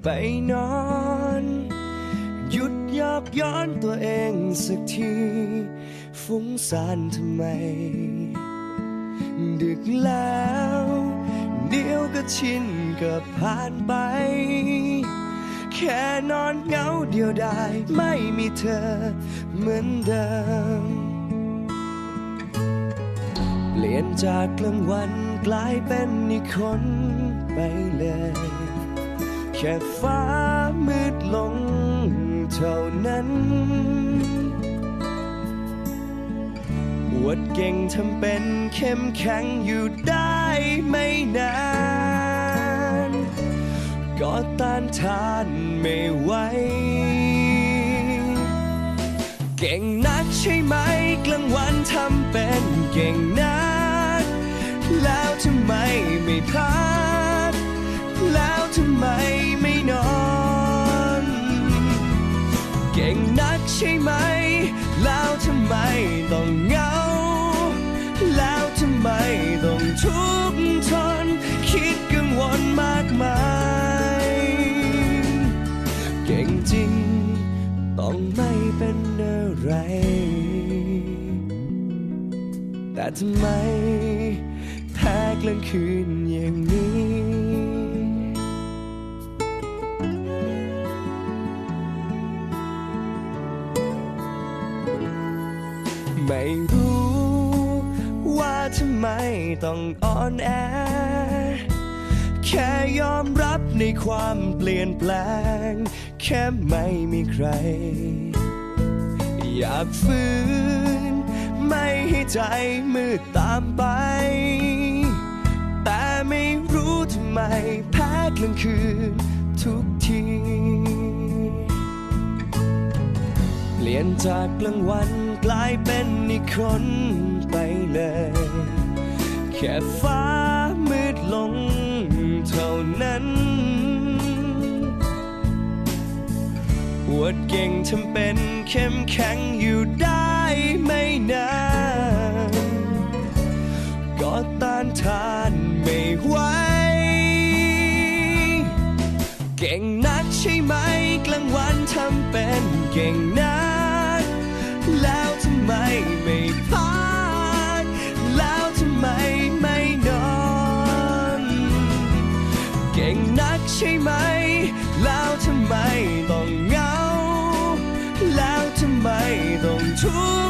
ไปนอนหยุดยอกย้อนตัวเองสักทีฟุ้งซ่านทำไมดึกแล้วเดี๋ยวก็ชินก็ผ่านไปแค่นอนเหงาเดียวดายไม่มีเธอเหมือนเดิมเปลี่ยนจากกลางวันกลายเป็นอีกคนไปเลยแค่ฟ้ามืดลงเท่านั้นอวดเก่งทำเป็นเข้มแข็งอยู่ได้ไม่นานก็ต้านทานไม่ไหวเก่งนักใช่ไหมกลางวันทำเป็นเก่งนักแล้วทำไมไม่พักแล้วทำไมไม่นอนเก่งนักใช่ไหมแล้วทำไมต้องเหงาแล้วทำไมต้องทุกข์ทนคิดกังวลมากมายเก่งจริงต้องไม่เป็นอะไรแต่ทำไมแพ้กลางคืนอย่างนี้ไม่รู้ว่าทำไมต้องอ่อนแอแค่ยอมรับในความเปลี่ยนแปลงแค่ไม่มีใครอยากฝืนไม่ให้ใจมืดตามไปแต่ไม่รู้ทำไมแพ้กลางคืนทุกทีเปลี่ยนจากกลางวันกลายเป็นอีกคนไปเลยแค่ฟ้ามืดลงเท่านั้นอวดเก่งทำเป็นเข้มแข็งอยู่ได้ไม่นานก็ต้านทานไม่ไหวเก่งนักใช่ไหมกลางวันทำเป็นเก่งนักแล้วทำไมไม่พักแล้วทำไมไม่นอนเก่งนักใช่ไหมแล้วทำไมต้องเหงาแล้วทำไมต้องทุกข์